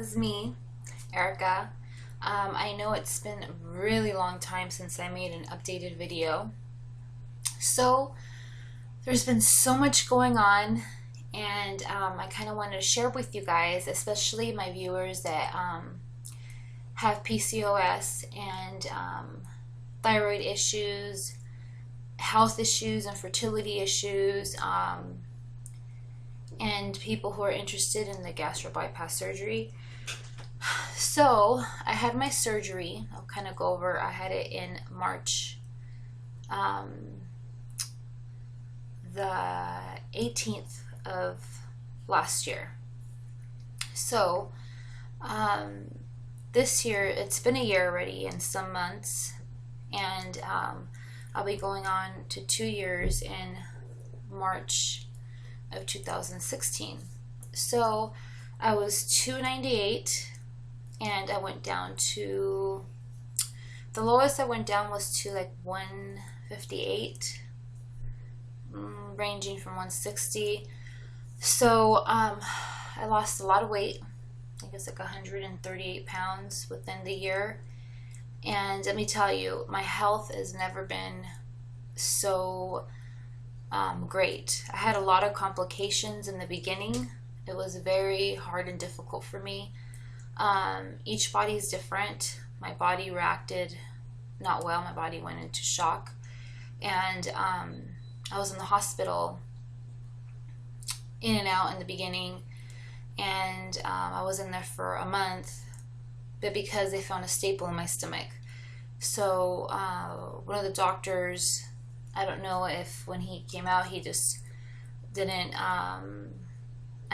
Is me, Erica. I know it's been a really long time since I made an updated video. So, there's been so much going on, and I kind of wanted to share with you guys, especially my viewers that have PCOS and thyroid issues, health issues, and fertility issues, and people who are interested in the gastric bypass surgery. So I had my surgery. I'll kind of go over. I had it in March, the 18th of last year. So this year, it's been a year already and some months, and I'll be going on to 2 years in March of 2016. So I was 298, and I went down to, the lowest I went down was to like 158, ranging from 160. So I lost a lot of weight. I think it's like 138 pounds within the year. And let me tell you, my health has never been so great. I had a lot of complications in the beginning. It was very hard and difficult for me. Each body is different. My body reacted not well. My body went into shock. And I was in the hospital, in and out in the beginning. And I was in there for a month, but because they found a staple in my stomach. So one of the doctors, I don't know if when he came out he just didn't,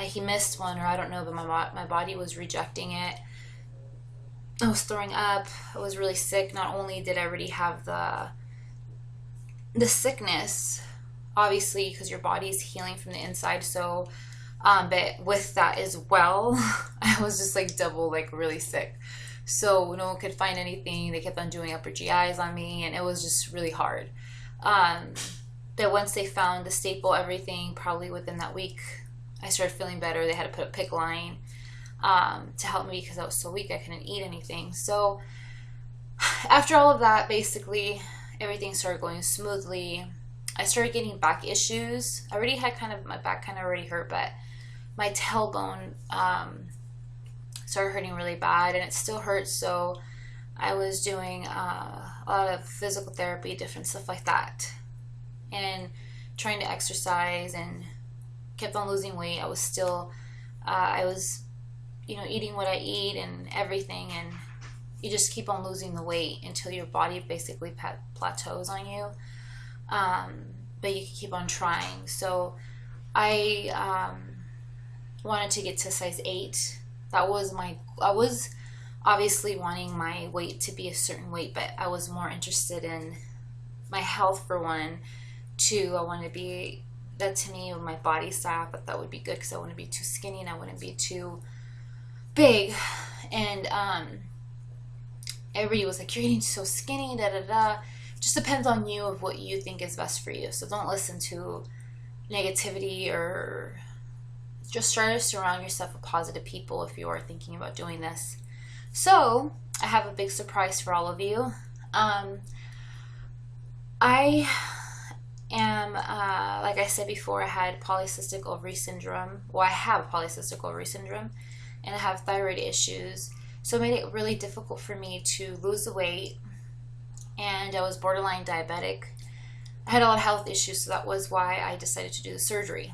he missed one, or I don't know, but my body was rejecting it. I was throwing up. I was really sick. Not only did I already have the sickness, obviously, because your body's healing from the inside, so but with that as well, I was just like double, like really sick. So no one could find anything. They kept on doing upper GIs on me, and it was just really hard. But once they found the staple, everything, probably within that week, I started feeling better. They had to put a PICC line to help me because I was so weak I couldn't eat anything. So after all of that, basically everything started going smoothly. I started getting back issues. I already had my back kind of already hurt, but my tailbone started hurting really bad, and it still hurts. So I was doing a lot of physical therapy, different stuff like that, and trying to exercise, and kept on losing weight. I was still, eating what I eat and everything, and you just keep on losing the weight until your body basically plateaus on you. But you can keep on trying. So I wanted to get to size 8. I was obviously wanting my weight to be a certain weight, but I was more interested in my health for one. 2, I wanted to be, that to me, with my body style, I thought that would be good because I wouldn't be too skinny and I wouldn't be too big. And everybody was like, you're getting so skinny, da da da. Just depends on you of what you think is best for you. So don't listen to negativity, or just try to surround yourself with positive people if you are thinking about doing this. So I have a big surprise for all of you. I am, like I said before, I had polycystic ovary syndrome. Well, I have polycystic ovary syndrome, and I have thyroid issues. So it made it really difficult for me to lose the weight. And I was borderline diabetic. I had a lot of health issues, so that was why I decided to do the surgery.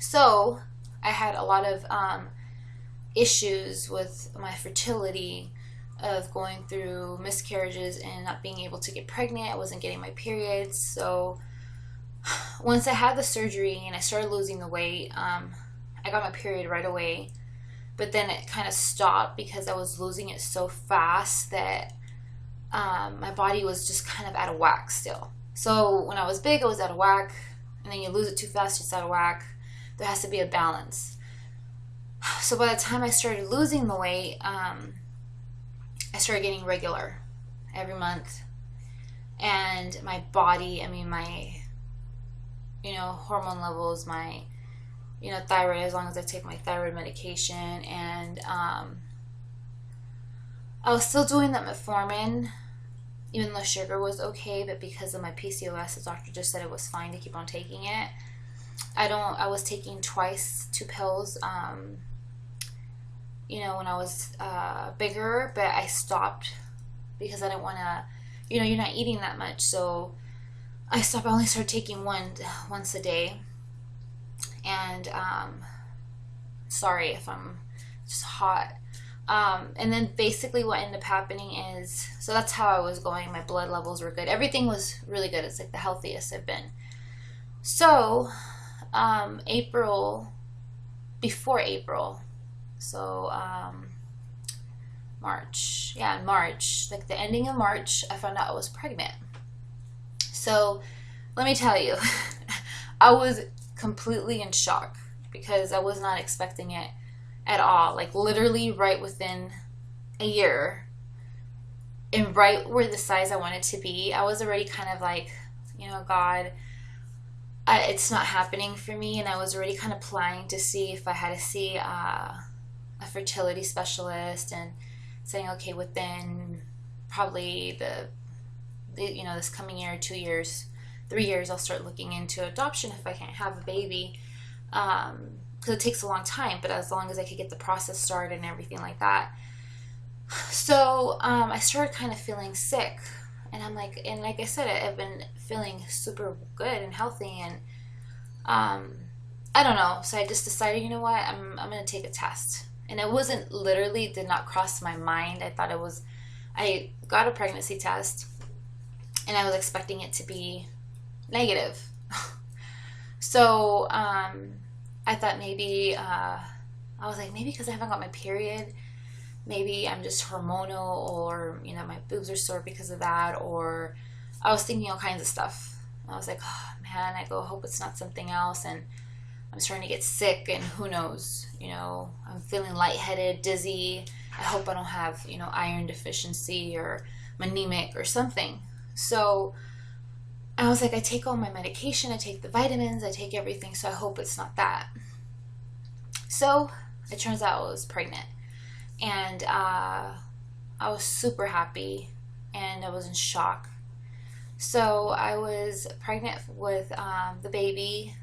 So I had a lot of issues with my fertility, of going through miscarriages and not being able to get pregnant. I wasn't getting my periods. So once I had the surgery and I started losing the weight, I got my period right away. But then it kind of stopped because I was losing it so fast that my body was just kind of out of whack still. So when I was big, I was out of whack, and then you lose it too fast, it's out of whack. There has to be a balance. So by the time I started losing the weight, I started getting regular every month. And my body, my hormone levels, my thyroid, as long as I take my thyroid medication. And I was still doing that metformin, even though sugar was okay, but because of my PCOS, the doctor just said it was fine to keep on taking it. I was taking twice 2 pills, when I was bigger, but I stopped because I didn't want to, you're not eating that much. So I stopped. I only started taking once a day. And sorry if I'm just hot. And then basically what ended up happening is, so that's how I was going. My blood levels were good. Everything was really good. It's like the healthiest I've been. So before April, so March, in March, like the ending of March, I found out I was pregnant. So let me tell you, I was completely in shock because I was not expecting it at all. Like literally right within a year and right where the size I wanted to be, I was already kind of like, God, it's not happening for me. And I was already kind of planning to see if I had to see a fertility specialist, and saying, okay, within probably this coming year, 2 years, 3 years, I'll start looking into adoption if I can't have a baby. Because it takes a long time, but as long as I could get the process started and everything like that. So I started kind of feeling sick, and I'm like, and like I said, I've been feeling super good and healthy, and I don't know. So I just decided, you know what, I'm gonna take a test. And it wasn't literally, did not cross my mind. I got a pregnancy test, and I was expecting it to be negative. So I thought maybe, I was like, maybe because I haven't got my period, maybe I'm just hormonal, or, my boobs are sore because of that, or I was thinking all kinds of stuff. I was like, oh man, I hope it's not something else, and I'm starting to get sick, and who knows, I'm feeling lightheaded, dizzy. I hope I don't have, iron deficiency or I'm anemic or something. So I was like, I take all my medication, I take the vitamins, I take everything, so I hope it's not that. So it turns out I was pregnant, and I was super happy, and I was in shock. So I was pregnant with the baby.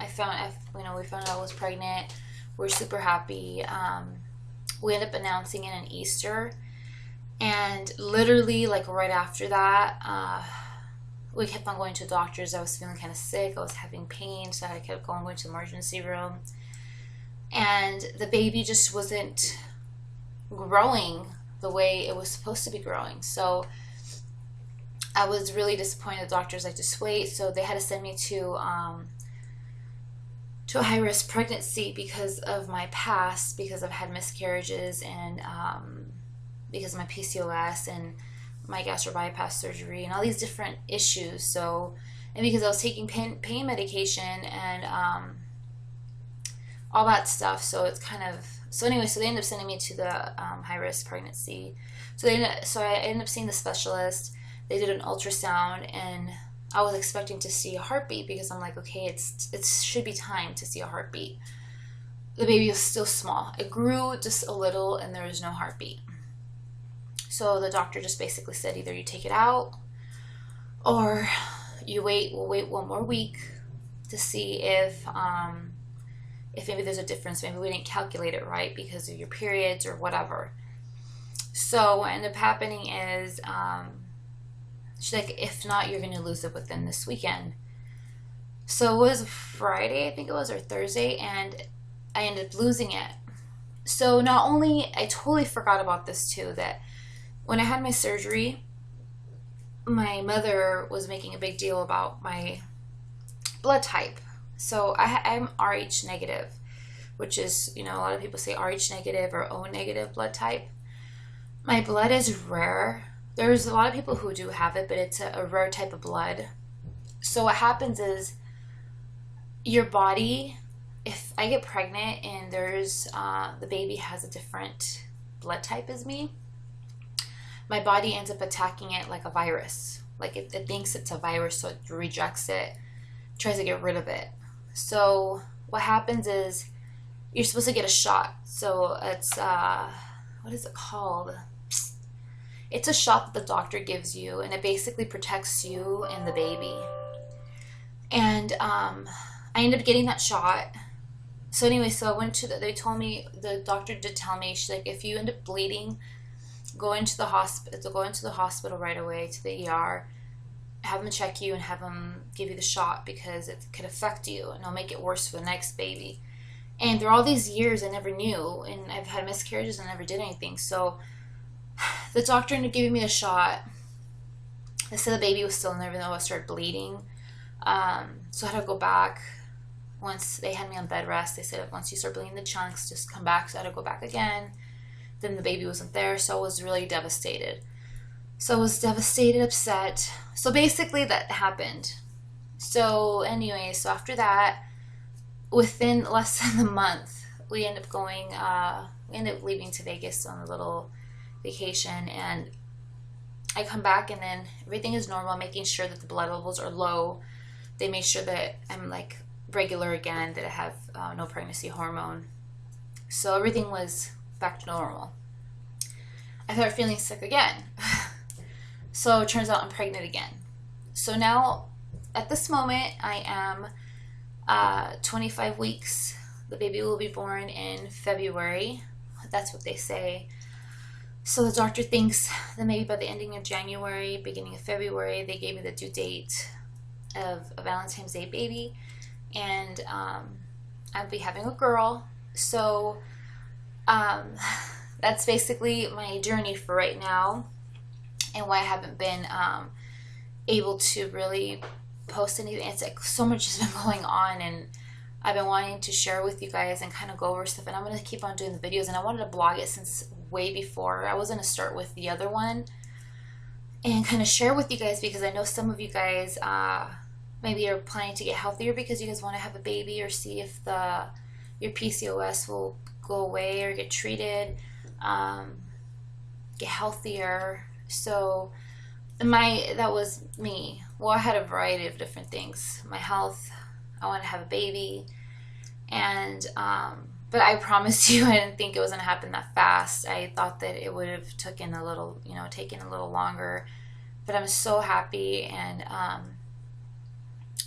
We found out I was pregnant. We're super happy. We ended up announcing it on Easter, and literally like right after that, we kept on going to doctors. I was feeling kind of sick. I was having pain, so I kept going to the emergency room. And the baby just wasn't growing the way it was supposed to be growing. So I was really disappointed. The doctors like, just wait. So they had to send me to a high-risk pregnancy because of my past, because I've had miscarriages, and because of my PCOS and my gastric bypass surgery and all these different issues. So, and because I was taking pain medication and all that stuff. So it's kind of, so anyway, so they ended up sending me to the high-risk pregnancy. So I ended up seeing the specialist. They did an ultrasound, and I was expecting to see a heartbeat because I'm like, okay, it should be time to see a heartbeat. The baby was still small. It grew just a little, and there was no heartbeat. So the doctor just basically said, either you take it out or we'll wait 1 more week to see if maybe there's a difference. Maybe we didn't calculate it right because of your periods or whatever. So what ended up happening is, she's like, if not, you're going to lose it within this weekend. So it was Friday, I think it was, or Thursday, and I ended up losing it. So not only, I totally forgot about this too, that when I had my surgery, my mother was making a big deal about my blood type. So I'm Rh negative, which is, a lot of people say Rh negative or O negative blood type. My blood is rare. There's a lot of people who do have it, but it's a rare type of blood. So what happens is your body, if I get pregnant and there's the baby has a different blood type as me, my body ends up attacking it like a virus. Like it thinks it's a virus, so it rejects it, tries to get rid of it. So what happens is you're supposed to get a shot. So it's, what is it called? It's a shot that the doctor gives you, and it basically protects you and the baby. And I ended up getting that shot. So anyway, so I went to they told me, the doctor did tell me, she's like, if you end up bleeding, go into the hospital right away, to the ER, have them check you and have them give you the shot, because it could affect you and it'll make it worse for the next baby. And through all these years, I never knew, and I've had miscarriages and never did anything. So the doctor ended up giving me a shot. They said the baby was still in there, even though I started bleeding. So I had to go back. Once they had me on bed rest, they said, once you start bleeding the chunks, just come back. So I had to go back again. Then the baby wasn't there, so I was really devastated. So I was devastated, upset. So basically that happened. So anyway, so after that, within less than a month, we ended up leaving to Vegas on a little vacation, and I come back, and then everything is normal, making sure that the blood levels are low. They made sure that I'm like regular again, that I have no pregnancy hormone. So everything was back to normal. I started feeling sick again. So it turns out I'm pregnant again. So now, at this moment, I am 25 weeks. The baby will be born in February. That's what they say. So the doctor thinks that maybe by the ending of January, beginning of February, they gave me the due date of a Valentine's Day baby. And I'll be having a girl. So that's basically my journey for right now, and why I haven't been able to really post anything. It's like so much has been going on, and I've been wanting to share with you guys and kind of go over stuff, and I'm going to keep on doing the videos, and I wanted to blog it since way before. I was going to start with the other one and kind of share with you guys, because I know some of you guys maybe are planning to get healthier because you guys want to have a baby, or see if your PCOS will go away or get treated, get healthier. So that was me. Well, I had a variety of different things. My health, I want to have a baby, and but I promise you, I didn't think it was going to happen that fast. I thought that it would have taken a little longer, but I'm so happy, and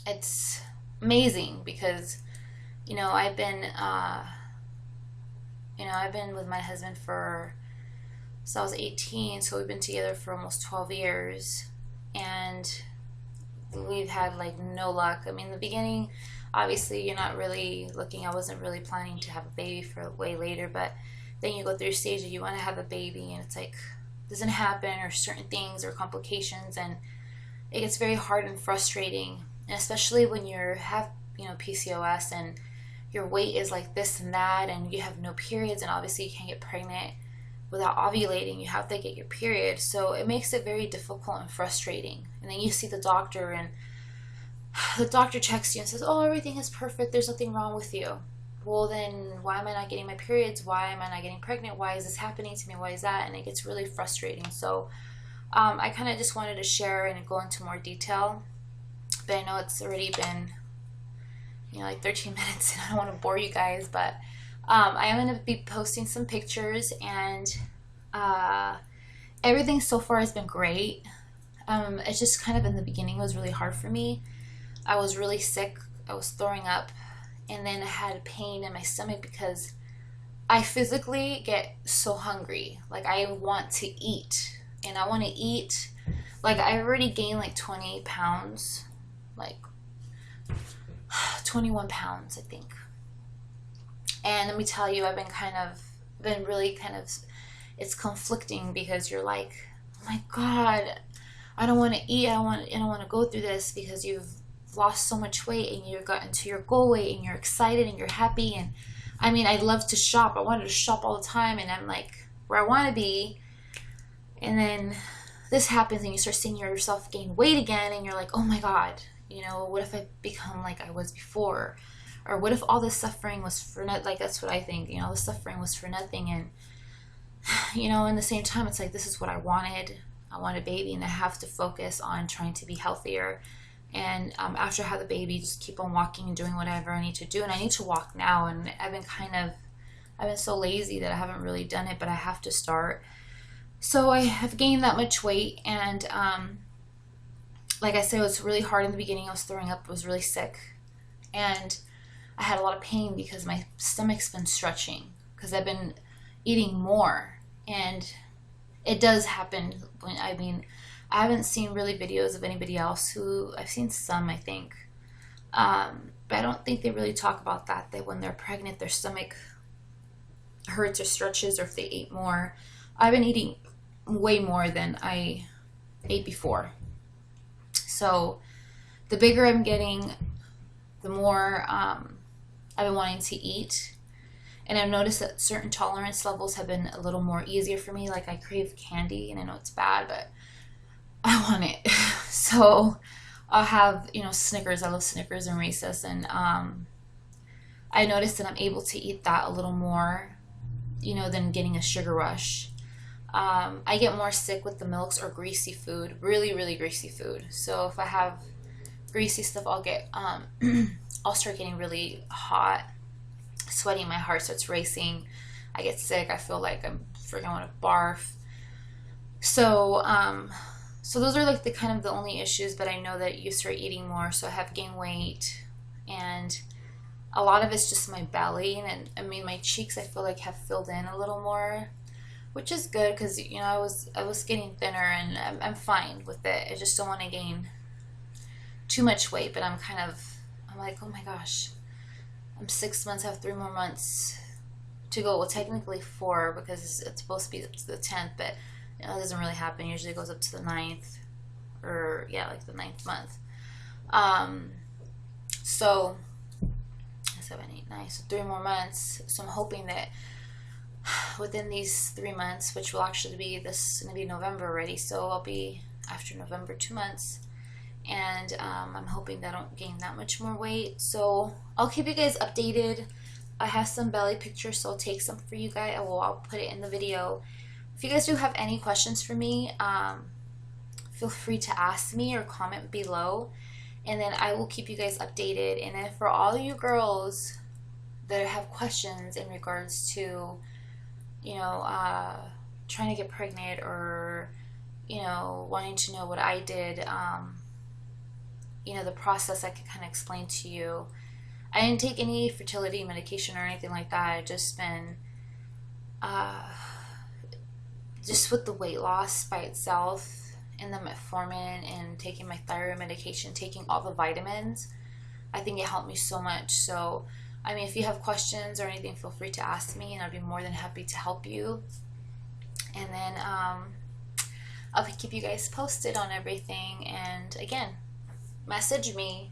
it's amazing because I've been with my husband since I was 18, so we've been together for almost 12 years, and we've had like no luck. I mean, in the beginning, obviously you're not really looking. I wasn't really planning to have a baby for way later, but then you go through a stage that you want to have a baby, and it's like it doesn't happen, or certain things or complications, and it gets very hard and frustrating. And especially when you have PCOS, and your weight is like this and that, and you have no periods, and obviously you can't get pregnant without ovulating. You have to get your period, so it makes it very difficult and frustrating. And then you see the doctor, and the doctor checks you and says, oh, everything is perfect, there's nothing wrong with you. Well, then why am I not getting my periods? Why am I not getting pregnant? Why is this happening to me? Why is that? And it gets really frustrating. So I kind of just wanted to share and go into more detail, but I know it's already been like 13 minutes, and I don't want to bore you guys, but I am going to be posting some pictures, and everything so far has been great. It's just kind of in the beginning was really hard for me. I was really sick. I was throwing up, and then I had pain in my stomach because I physically get so hungry. Like, I want to eat, and I want to eat. Like, I already gained like 20 pounds, like 21 pounds, I think. And let me tell you, I've been really it's conflicting, because you're like, oh my God, I don't want to eat. I don't want to go through this, because you've lost so much weight, and you've gotten to your goal weight, and you're excited, and you're happy. And I mean, I love to shop. I wanted to shop all the time, and I'm like where I want to be. And then this happens, and you start seeing yourself gain weight again, and you're like, oh my God, what if I become like I was before? Or what if all this suffering was for nothing? Like, that's what I think, the suffering was for nothing. And, in the same time, it's like, this is what I wanted. I want a baby, and I have to focus on trying to be healthier. And after I had the baby, just keep on walking and doing whatever I need to do. And I need to walk now, and I've been so lazy that I haven't really done it, but I have to start. So I have gained that much weight, and like I said, it was really hard in the beginning. I was throwing up, I was really sick, and I had a lot of pain because my stomach's been stretching because I've been eating more. And it does happen when, I haven't seen really videos of anybody else who, I've seen some, I think, but I don't think they really talk about that when they're pregnant, their stomach hurts or stretches, or if they ate more. I've been eating way more than I ate before. So the bigger I'm getting, the more I've been wanting to eat. And I've noticed that certain tolerance levels have been a little more easier for me. Like I crave candy, and I know it's bad, but I want it. So I'll have, Snickers. I love Snickers and Reese's. And I noticed that I'm able to eat that a little more, than getting a sugar rush. I get more sick with the milks or greasy food, really, really greasy food. So if I have greasy stuff, I'll get, I'll start getting really hot, sweaty, my heart starts racing. I get sick. I feel like I'm freaking want to barf. So, so those are like the only issues, but I know that you start eating more, so I have gained weight, and a lot of it's just my belly, and my cheeks I feel like have filled in a little more, which is good because I was getting thinner, and I'm fine with it. I just don't want to gain too much weight, but I'm like, oh my gosh, I'm 6 months, I have 3 more months to go. Well, technically 4 because it's supposed to be up to the 10th, but it doesn't really happen. Usually it goes up to the 9th, or yeah, like the 9th month. So 7, 8, 9, so 3 more months. So I'm hoping that within these 3 months, which will actually be gonna be November already, so I'll be after November 2 months, and I'm hoping that I don't gain that much more weight. So I'll keep you guys updated. I have some belly pictures, so I'll take some for you guys. I'll put it in the video. If you guys do have any questions for me, feel free to ask me or comment below, and then I will keep you guys updated. And then for all you girls that have questions in regards to, trying to get pregnant, or, wanting to know what I did, the process, I can kind of explain to you. I didn't take any fertility medication or anything like that. I just been, just with the weight loss by itself, and the metformin, and taking my thyroid medication, taking all the vitamins, I think it helped me so much. So, if you have questions or anything, feel free to ask me, and I'll be more than happy to help you. And then I'll keep you guys posted on everything. And again, message me,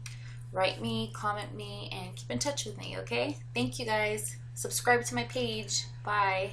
write me, comment me, and keep in touch with me, okay? Thank you guys. Subscribe to my page. Bye.